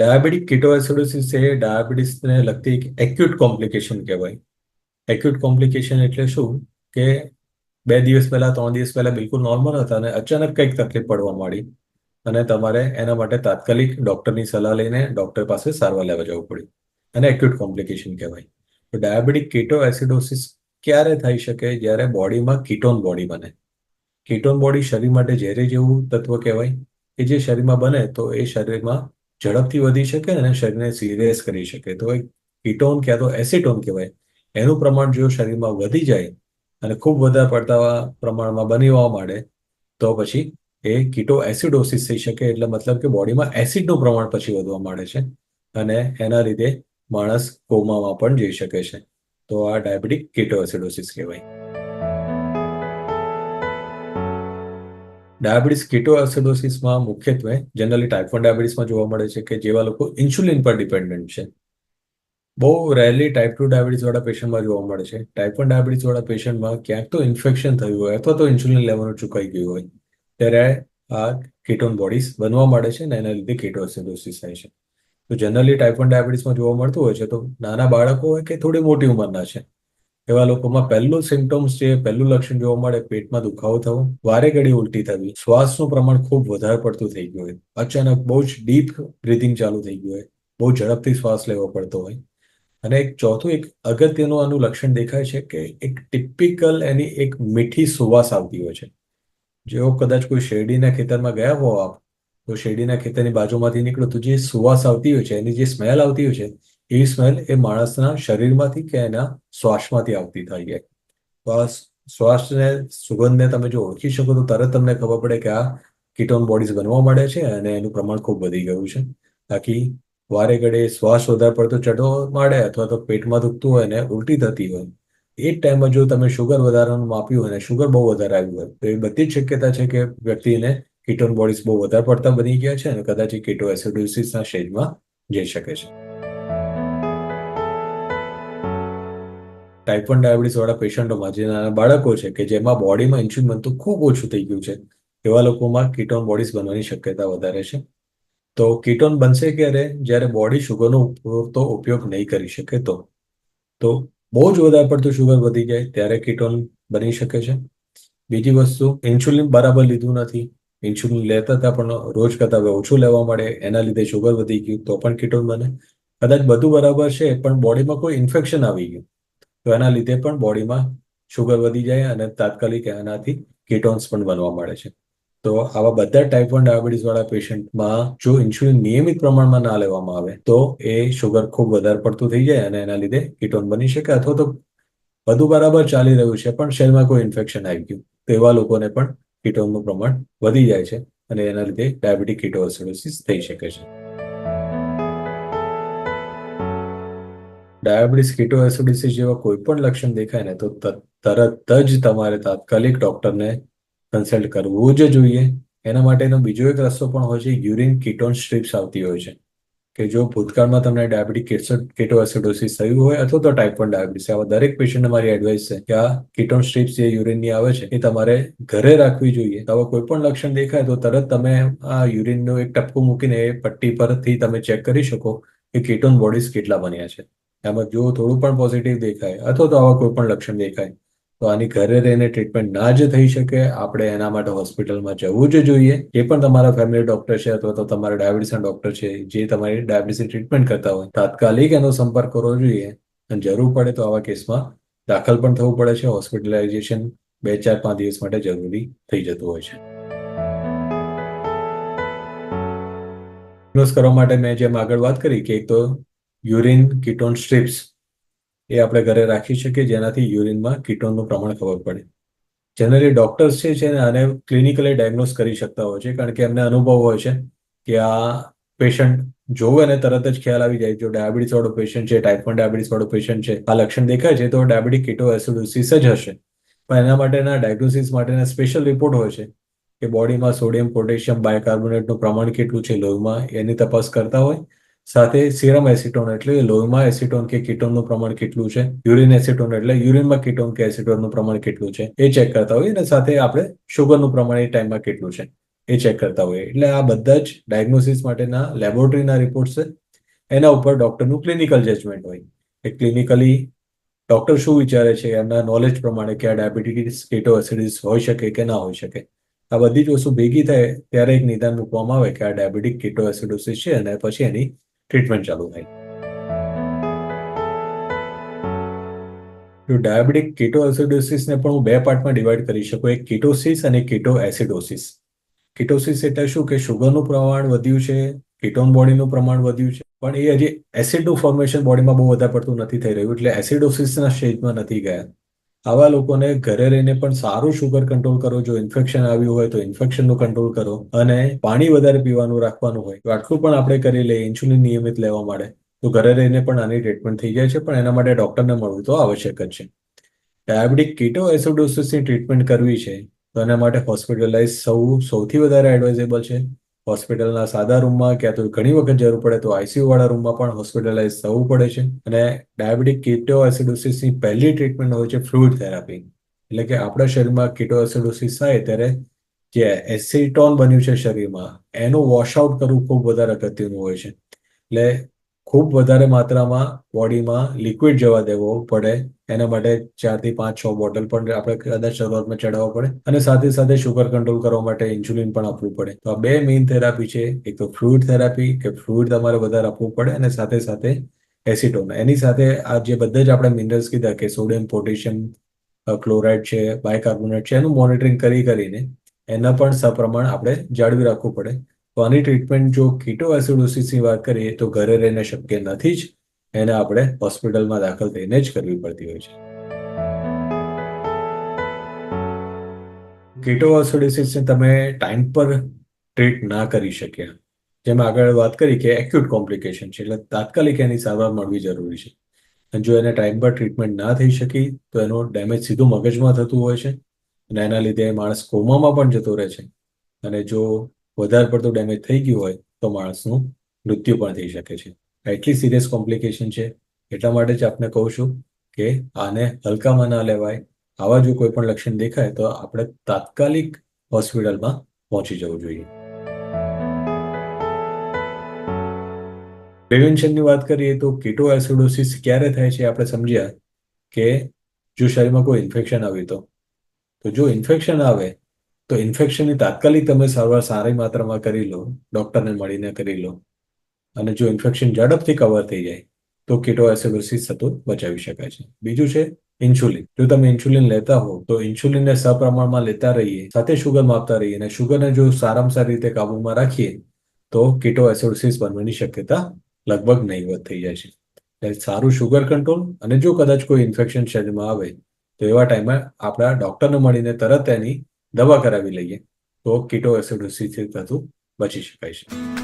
Diabetic કીટોએસિડોસિસ એ ડાયાબિટીસને લગતી એક acute complication કહેવાય. એક્યુટ કોમ્પ્લિકેશન એટલે શું કે 2 દિવસ પહેલા 3 દિવસ પહેલા બિલકુલ નોર્મલ હતા અને અચાનક કંઈક તકલીફ પડવા માંડી અને તમારે એના માટે તાત્કાલિક ડોક્ટરની સલાહ લઈને ડોક્ટર પાસે સારવાર લેવા જવું પડ્યું અને એક્યુટ કોમ્પ્લિકેશન કહેવાય. તો ડાયાબિટીક કીટોએસિડોસિસ ક્યારે થઈ શકે? જ્યારે બોડીમાં કીટોન બોડી બને. કીટોન બોડી શરીર માટે ઝેરી જેવું તત્વ કહેવાય કે જે શરીરમાં બને તો એ શરીરમાં ઝડપથી વધી શકે અને શરીરને સિરિયસ કરી શકે. તો એ કીટોન ક્યાં તો એસિટોન કહેવાય, એનું પ્રમાણ જો શરીરમાં વધી જાય અને ખૂબ વધારે પડતા પ્રમાણમાં બનવા માંડે તો પછી એ કીટો એસિડોસિસ થઈ શકે. એટલે મતલબ કે બોડીમાં એસિડનું પ્રમાણ પછી વધવા માંડે છે અને એના લીધે માણસ કોમામાં પણ જઈ શકે છે. તો આ ડાયાબિટીક કીટોએસિડોસિસ કહેવાય. ડાયાબિટીસ કીટોએસિડોસિસમાં મુખ્યત્વે જનરલી ટાઈપ 1 ડાયાબિટીસમાં જોવા મળે છે કે જેવા લોકો ઇન્સ્યુલિન પર ડિપેન્ડન્ટ છે. બહુ રેરલી ટાઈપ 2 ડાયાબિટીસ વાળા પેશન્ટમાં જોવા મળે છે. ટાઈપ 1 ડાયાબિટીસ વાળા પેશન્ટમાં ક્યાંક તો ઇન્ફેક્શન થયું હોય અથવા તો ઇન્સ્યુલિન લેવાનું ચૂકાઈ ગયું હોય ત્યારે આ કીટોન બોડીઝ બનવા માંડે છે અને એના લીધે કીટોએસિડોસિસ થાય છે. તો જનરલી ટાઈપ 1 ડાયાબિટીસમાં જોવા મળતું હોય છે તો નાના બાળકો હોય કે થોડી મોટી ઉંમરના છે એવા લોકોમાં પહેલું સિમ્ટમ્સ જે પહેલું લક્ષણ જોવા મળે પેટમાં દુખાવો થવો, વારે ઘડી ઉલટી થવી, શ્વાસનું પ્રમાણ ખૂબ વધારે પડતું થઈ ગયું હોય, અચાનક બહુ જ ડીપ બ્રિધિંગ ચાલુ થઈ ગયું હોય, બહુ ઝડપથી શ્વાસ લેવો પડતો હોય. અને એક ચોથું એક અગત્યનું આનું લક્ષણ દેખાય છે કે એક ટિપિકલ એની એક મીઠી સુવાસ આવતી હોય છે. જેવો કદાચ કોઈ શેરડીના ખેતરમાં ગયા હો આપ તો શેરડીના ખેતરની બાજુમાંથી નીકળો તો જે સુવાસ આવતી હોય છે, એની જે સ્મેલ આવતી હોય છે એવી સ્મેલ એ માણસના શરીરમાંથી કે એના શ્વાસમાંથી આવતી થઈ જાય. તો આ શ્વાસને સુગંધને તમે જો ઓળખી શકો તો તરત તમને ખબર પડે કે આ કીટોન બોડીઝ બનવા માંડે છે અને એનું પ્રમાણ ખૂબ વધી ગયું છે. બાકી વારે ઘડે શ્વાસ વધારે પડતો ચઢવો માંડે અથવા તો પેટમાં દુખતું હોય ને ઉલટી થતી હોય એ જ ટાઈમમાં જો તમે શુગર વધારાનું માપ્યું હોય અને શુગર બહુ વધારે આવ્યું હોય તો એ બધી જ શક્યતા છે કે વ્યક્તિને કીટોન બોડીઝ બહુ વધારે પડતા બની ગયા છે અને કદાચ એ કીટોએસિડોસિસના સ્ટેજમાં જઈ શકે છે. ટાઈપ 1 ડાયાબિટીસ વાળા પેશન્ટોમાં જે નાના બાળકો છે કે જેમાં બોડીમાં ઇન્સ્યુલિન બનતું ખૂબ ઓછું થઈ ગયું છે એવા લોકોમાં કીટોન બોડીઝ બનવાની શક્યતા વધારે છે. તો કીટોન બનશે ક્યારે? જ્યારે બોડી શુગરનો પૂરતો ઉપયોગ નહીં કરી શકે તો બહુ જ વધારે પડતું શુગર વધી જાય ત્યારે કીટોન બની શકે છે. બીજી વસ્તુ, ઇન્સ્યુલિન બરાબર લીધું નથી, ઇન્સ્યુલિન લેતા હતા પણ રોજ કરતાં હવે ઓછું લેવા મળે એના લીધે શુગર વધી ગયું તો પણ કીટોન બને. કદાચ બધું બરાબર છે પણ બોડીમાં કોઈ ઇન્ફેક્શન આવી ગયું તો એના લીધે પણ બોડીમાં શુગર વધી જાય અને તાત્કાલિક એનાથી કીટોન્સ પણ બનવા મળે છે. તો આવા બધા ટાઈપ 1 ડાયાબિટીસ વાળા પેશન્ટમાં જો ઇન્સ્યુલિન નિયમિત પ્રમાણમાં ના લેવામાં આવે તો એ શુગર ખૂબ વધારે પડતું થઈ જાય અને એના લીધે કીટોન બની શકે. અથવા તો બધું બરાબર ચાલી રહ્યું છે પણ શરીરમાં કોઈ ઇન્ફેક્શન આવી ગયું તો એવા લોકોને પણ કીટોનનું પ્રમાણ વધી જાય છે અને એના લીધે ડાયાબિટીક કીટોએસિડોસિસ થઈ શકે છે. ડાયાબિટીસ કીટોએસિડોસિસ જેવા કોઈ પણ લક્ષણ દેખાય ને તો તરત જ તમારે તાત્કાલિક ડોક્ટરને કન્સલ્ટ કરવું જ જોઈએ. એના માટેનો બીજો એક રસ્તો પણ હોય છે, યુરિન કીટોન સ્ટ્રીપ્સ આવતી હોય છે કે જો ભૂતકાળમાં તમને ડાયાબિટીક કીટોએસિડોસિસ થયું હોય અથવા તો ટાઈપ 1 ડાયાબિટીસ, આવા દરેક પેશન્ટને મારી એડવાઇસ છે કે આ કીટોન સ્ટ્રીપ્સ જે યુરિનની આવે છે એ તમારે ઘરે રાખવી જોઈએ. આવા કોઈ પણ લક્ષણ દેખાય તો તરત તમે આ યુરિનનું એક ટપકું મૂકીને એ પટ્ટી પરથી તમે ચેક કરી શકો કે કીટોન બોડીઝ કેટલા બન્યા છે. એમાં જો થોડું પણ પોઝિટિવ દેખાય અથવા તો આવા કોઈ પણ લક્ષણ દેખાય તો આની ઘરે રહીને ટ્રીટમેન્ટ ના જ થઈ શકે, આપણે એના માટે હોસ્પિટલમાં જવું જ જોઈએ. એ પણ તમારા ફેમિલી ડોક્ટર છે અથવા તો તમારા ડાયાબિટીસના ડોક્ટર છે જે તમારી ડાયાબિટીસની ટ્રીટમેન્ટ કરતા હોય તાત્કાલિક એનો સંપર્ક કરવો જોઈએ. અને જરૂર પડે તો આવા કેસમાં દાખલ પણ થવું પડે છે. હોસ્પિટલાઇઝેશન 2, 4, 5 દિવસ માટે જરૂરી થઈ જતું હોય છે. ડાયગ્નોઝ કરવા માટે મેં જેમ આગળ વાત કરી કે એક તો યુરિન કીટોન સ્ટ્રીપ્સ એ આપણે ઘરે રાખી શકીએ જેનાથી યુરિનમાં કીટોનનું પ્રમાણ ખબર પડે. જનરલી ડોક્ટર્સ છે આને ક્લિનિકલી ડાયગ્નોઝ કરી શકતા હોય છે કારણ કે એમને અનુભવ હોય છે કે આ પેશન્ટ જોવે ને તરત જ ખ્યાલ આવી જાય જો ડાયાબિટીસ વાળો પેશન્ટ છે, ટાઈપ 1 ડાયાબિટીસ વાળો પેશન્ટ છે, આ લક્ષણ દેખાય છે તો ડાયાબિટીક કીટોએસિડોસિસ જ હશે. પણ એના માટેના ડાયગ્નોસિસ માટેના સ્પેશિયલ રિપોર્ટ હોય છે કે બોડીમાં સોડિયમ, પોટેશિયમ, બાયકાર્બોનેટનું પ્રમાણ કેટલું છે લોહીમાં એની તપાસ કરતા હોય. સાથે સીરમ એસિટોન એટલે લોહીમાં એસિટોન કે કીટોનનું પ્રમાણ કેટલું છે, યુરિન એસિટોન એટલે યુરિનમાં કીટોન કે એસિટોનનું પ્રમાણ કેટલું છે એ ચેક કરતા હોય અને સાથે આપણે શુગરનું પ્રમાણ એ ટાઈમમાં કેટલું છે એ ચેક કરતા હોઈએ. એટલે આ બધા જ ડાયગ્નોસિસ માટેના લેબોરેટરીના રિપોર્ટ્સ છે. એના ઉપર ડૉક્ટરનું ક્લિનિકલ જજમેન્ટ હોય. એ ક્લિનિકલી ડૉક્ટર શું વિચારે છે એમના નોલેજ પ્રમાણે કે આ ડાયાબિટીસ કેટોએસિડિસ હોઈ શકે કે ના હોઈ શકે. આ બધી જ વસ્તુ ભેગી થાય ત્યારે એક નિદાન મૂકવામાં આવે કે આ ડાયાબિટીક કેટોએસિડોસિસ છે અને પછી એની ટ્રીટમેન્ટ ચાલુ થાય. તો ડાયાબિટીક કેટોએસિડોસિસને પણ હું 2 પાર્ટમાં ડિવાઈડ કરી શકું, એક કીટોસિસ અને કેટોએસિડોસિસ. કીટોસિસ એટલે શું કે શુગરનું પ્રમાણ વધ્યું છે, કીટોન બોડીનું પ્રમાણ વધ્યું છે, પણ એ હજી એસિડનું ફોર્મેશન બોડીમાં બહુ વધારે પડતું નથી થઈ રહ્યું, એટલે એસિડોસિસના સ્ટેજમાં નથી ગયા. આવા લોકોને ઘરે રહીને પણ સારું શુગર કંટ્રોલ કરો. જો ઇન્ફેક્શન આવ્યું હોય તો ઇન્ફેક્શનનું કંટ્રોલ કરો અને પાણી વધારે પીવાનું રાખવાનું હોય તો આટલું પણ આપણે કરી લઈએ, ઇન્સ્યુલિન નિયમિત લેવા માટે, તો ઘરે રહીને પણ આની ટ્રીટમેન્ટ થઈ જાય છે. પણ એના માટે ડૉક્ટરને મળવું તો આવશ્યક જ છે. ડાયાબિટીક કીટોએસિડોસિસની ટ્રીટમેન્ટ કરવી છે તો એના માટે હોસ્પિટલાઇઝ સૌથી વધારે એડવાઇઝેબલ છે. હોસ્પિટલના સાદા રૂમમાં ક્યાં તો ઘણી વખત જરૂર પડે તો આઈસીયુ વાળા રૂમમાં પણ હોસ્પિટલાઇઝ થવું પડે છે. અને ડાયાબિટીક કીટોએસિડોસિસની પહેલી ટ્રીટમેન્ટ હોય છે ફ્લુઇડ થેરાપી. એટલે કે આપણા શરીરમાં કીટોએસિડોસિસ થાય ત્યારે જે એસિટોન બન્યું છે શરીરમાં એનું વોશઆઉટ કરવું ખૂબ વધારે અગત્યનું હોય છે. એટલે ખૂબ વધારે માત્રામાં બોડીમાં લિક્વિડ જવા દેવો પડે. એના માટે 4 થી 5-6 બોટલ પણ આપણે કદાચ શરૂઆતમાં ચડાવવા પડે અને સાથે સાથે શુગર કંટ્રોલ કરવા માટે ઇન્સ્યુલિન પણ આપવું પડે. તો આ 2 મેઇન થેરાપી છે. એક તો ફ્લુઇડ થેરાપી કે ફ્લુઇડ તમારે વધારે આપવું પડે અને સાથે સાથે એસિટોન. એની સાથે આ જે બધા જ આપણે મિનરલ્સ કીધા કે સોડિયમ, પોટેશિયમ, ક્લોરાઇડ છે, બાયકાર્બોનેટ છે, એનું મોનિટરિંગ કરીને એના પણ સપ્રમાણ આપણે જાળવી રાખવું પડે. તો આની ટ્રીટમેન્ટ જો કીટોએસિડોસિસની વાત કરીએ તો ઘરે રહીને શક્ય નથી જ. એને આપણે હોસ્પિટલમાં દાખલ થઈને જ કરવી પડતી હોય છે. કીટોએસિડોસિસને તમે ટાઈમ પર ટ્રીટ ના કરી શક્યા, જેમ આગળ વાત કરી કે એક્યુટ કોમ્પ્લિકેશન છે, એટલે તાત્કાલિક એની સારવાર મળવી જરૂરી છે. અને જો એને ટાઈમ પર ટ્રીટમેન્ટ ના થઈ શકી તો એનો ડેમેજ સીધું મગજમાં થતું હોય છે અને એના લીધે માણસ કોમામાં પણ જતો રહે છે. અને જો વધારે પડતું ડેમેજ થઈ ગયું હોય તો માણસનું મૃત્યુ પણ થઈ શકે છે. એટલી સિરિયસ કોમ્પ્લિકેશન છે. એટલા માટે જ આપને કહું છું કે આને હલકામાં ના લેવાય. આવા જો કોઈ પણ લક્ષણ દેખાય તો આપણે તાત્કાલિક હોસ્પિટલમાં પહોંચી જવું જોઈએ. પ્રિવેન્શનની વાત કરીએ તો કીટોએસિડોસિસ ક્યારે થાય છે આપણે સમજ્યા કે જો શરીરમાં કોઈ ઇન્ફેક્શન આવ્યું તો જો ઇન્ફેક્શન આવે તો ઇન્ફેક્શનની તાત્કાલિક તમે સારવાર સારી માત્રામાં કરી લો, ડૉક્ટરને મળીને કરી લો. અને જો ઇન્ફેક્શન ઝડપથી કવર થઈ જાય તો કીટોએસિડોસિસ થતું બચાવી શકાય છે. બીજું છે ઇન્સ્યુલિન. જો તમે ઇન્સ્યુલિન લેતા હો તો ઇન્સ્યુલિનને સપ્રમાણમાં લેતા રહીએ, સાથે શુગર માપતા રહીએ અને શુગરને જો સારામાં સારી રીતે કાબૂમાં રાખીએ તો કીટોએસિડોસિસ બનવાની શક્યતા લગભગ નહીવત થઈ જાય છે. એટલે સારું શુગર કંટ્રોલ અને જો કદાચ કોઈ ઇન્ફેક્શન શરીરમાં આવે તો એવા ટાઈમે આપણા ડૉક્ટરને મળીને તરત એની દવા કરાવી લઈએ તો કીટોએસિડોસિસથી થતું બચી શકાય છે.